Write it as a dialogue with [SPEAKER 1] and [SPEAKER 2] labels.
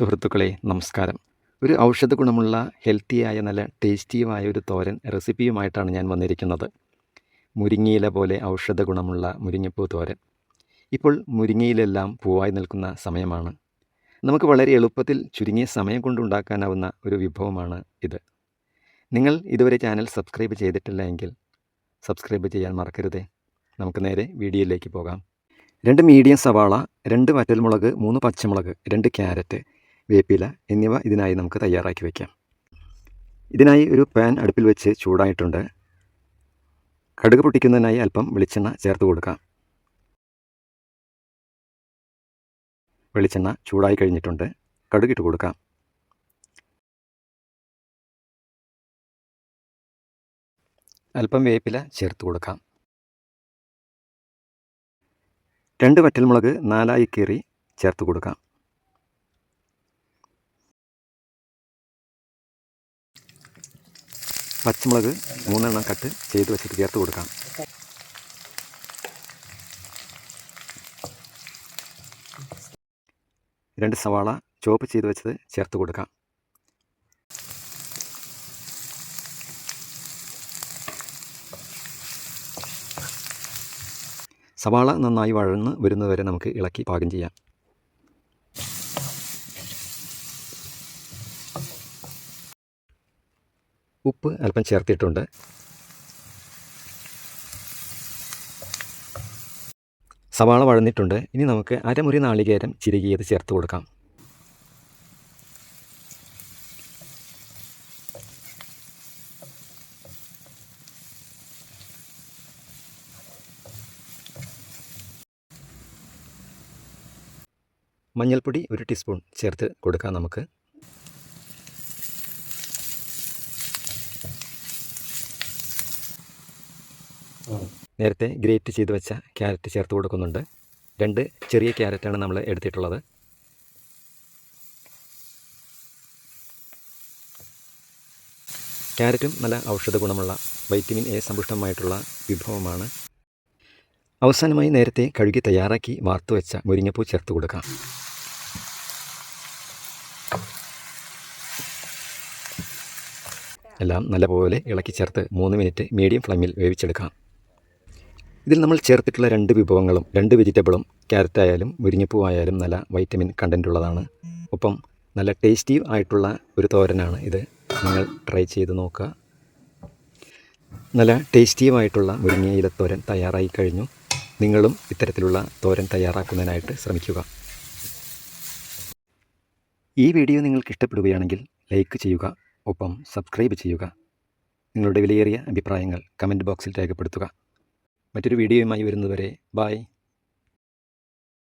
[SPEAKER 1] സുഹൃത്തുക്കളെ നമസ്കാരം. ഒരു ഔഷധ ഗുണമുള്ള ഹെൽത്തിയായ നല്ല ടേസ്റ്റിയുമായ ഒരു തോരൻ റെസിപ്പിയുമായിട്ടാണ് ഞാൻ വന്നിരിക്കുന്നത്. മുരിങ്ങയില പോലെ ഔഷധ ഗുണമുള്ള മുരിങ്ങപ്പൂ തോരൻ. ഇപ്പോൾ മുരിങ്ങയിലെല്ലാം പൂവായി നിൽക്കുന്ന സമയമാണ്. നമുക്ക് വളരെ എളുപ്പത്തിൽ ചുരുങ്ങിയ സമയം കൊണ്ടുണ്ടാക്കാനാവുന്ന ഒരു വിഭവമാണ് ഇത്. നിങ്ങൾ ഇതുവരെ ചാനൽ സബ്സ്ക്രൈബ് ചെയ്തിട്ടില്ല എങ്കിൽ സബ്സ്ക്രൈബ് ചെയ്യാൻ മറക്കരുതേ. നമുക്ക് നേരെ വീഡിയോയിലേക്ക് പോകാം. 2 മീഡിയം സവാള, 2 വറ്റൽമുളക്, 3 പച്ചമുളക്, 2 ക്യാരറ്റ്, വേപ്പില എന്നിവ ഇതിനായി നമുക്ക് തയ്യാറാക്കി വയ്ക്കാം. ഇതിനായി ഒരു പാൻ അടുപ്പിൽ വെച്ച് ചൂടായിട്ടുണ്ട്. കടുക് പൊട്ടിക്കുന്നതിനായി അല്പം വെളിച്ചെണ്ണ ചേർത്ത് കൊടുക്കാം. വെളിച്ചെണ്ണ ചൂടായി കഴിഞ്ഞിട്ടുണ്ട്. കടുക് ഇട്ട് കൊടുക്കാം. അല്പം വേപ്പില ചേർത്ത് കൊടുക്കാം. 2 വറ്റൽമുളക് 4 കീറി ചേർത്ത് കൊടുക്കാം. പച്ചമുളക് 3 കട്ട് ചെയ്ത് വെച്ചിട്ട് ചേർത്ത് കൊടുക്കാം. രണ്ട് സവാള ചോപ്പ് ചെയ്ത് വെച്ചത് ചേർത്ത് കൊടുക്കാം. സവാള നന്നായി വഴന്ന് വരുന്നതുവരെ നമുക്ക് ഇളക്കി പാകം ചെയ്യാം. ഉപ്പ് അല്പം ചേർത്തിട്ടുണ്ട്. സവാള വഴന്നിട്ടുണ്ട്. ഇനി നമുക്ക് അരമുറി നാളികേരം ചിരകിയത് ചേർത്ത് കൊടുക്കാം. മഞ്ഞൾപ്പൊടി 1 ടീസ്പൂൺ ചേർത്ത് കൊടുക്കാം. നമുക്ക് നേരത്തെ ഗ്രേറ്റ് ചെയ്ത് വെച്ച ക്യാരറ്റ് ചേർത്ത് കൊടുക്കുന്നുണ്ട്. 2 ചെറിയ ക്യാരറ്റാണ് നമ്മൾ എടുത്തിട്ടുള്ളത്. ക്യാരറ്റും നല്ല ഔഷധ ഗുണമുള്ള വൈറ്റമിൻ എ സമ്പുഷ്ടമായിട്ടുള്ള വിഭവമാണ്. അവസാനമായി നേരത്തെ കഴുകി തയ്യാറാക്കി വാർത്തു വെച്ച മുരിങ്ങപ്പൂ ചേർത്ത് കൊടുക്കാം. എല്ലാം നല്ലപോലെ ഇളക്കി ചേർത്ത് 3 മിനിറ്റ് മീഡിയം ഫ്ലെയിമിൽ വേവിച്ചെടുക്കാം. ഇതിൽ നമ്മൾ ചേർത്തിട്ടുള്ള 2 വിഭവങ്ങളും 2 വെജിറ്റബിളും ക്യാരറ്റ് ആയാലും മുരിങ്ങപ്പൂ ആയാലും നല്ല വൈറ്റമിൻ കണ്ടൻ്റ് ഉള്ളതാണ്. ഒപ്പം നല്ല ടേസ്റ്റി ആയിട്ടുള്ള ഒരു തോരനാണ് ഇത്. നിങ്ങൾ ട്രൈ ചെയ്ത് നോക്കുക. നല്ല ടേസ്റ്റിയുമായിട്ടുള്ള മുരിങ്ങയില തോരൻ തയ്യാറായി കഴിഞ്ഞു. നിങ്ങളും ഇത്തരത്തിലുള്ള തോരൻ തയ്യാറാക്കുന്നതിനായിട്ട് ശ്രമിക്കുക. ഈ വീഡിയോ നിങ്ങൾക്ക് ഇഷ്ടപ്പെടുകയാണെങ്കിൽ ലൈക്ക് ചെയ്യുക. ഒപ്പം സബ്സ്ക്രൈബ് ചെയ്യുക. നിങ്ങളുടെ വിലയേറിയ അഭിപ്രായങ്ങൾ കമൻറ്റ് ബോക്സിൽ രേഖപ്പെടുത്തുക. മറ്റൊരു വീഡിയോയുമായി വരുന്നതുവരെ ബൈ.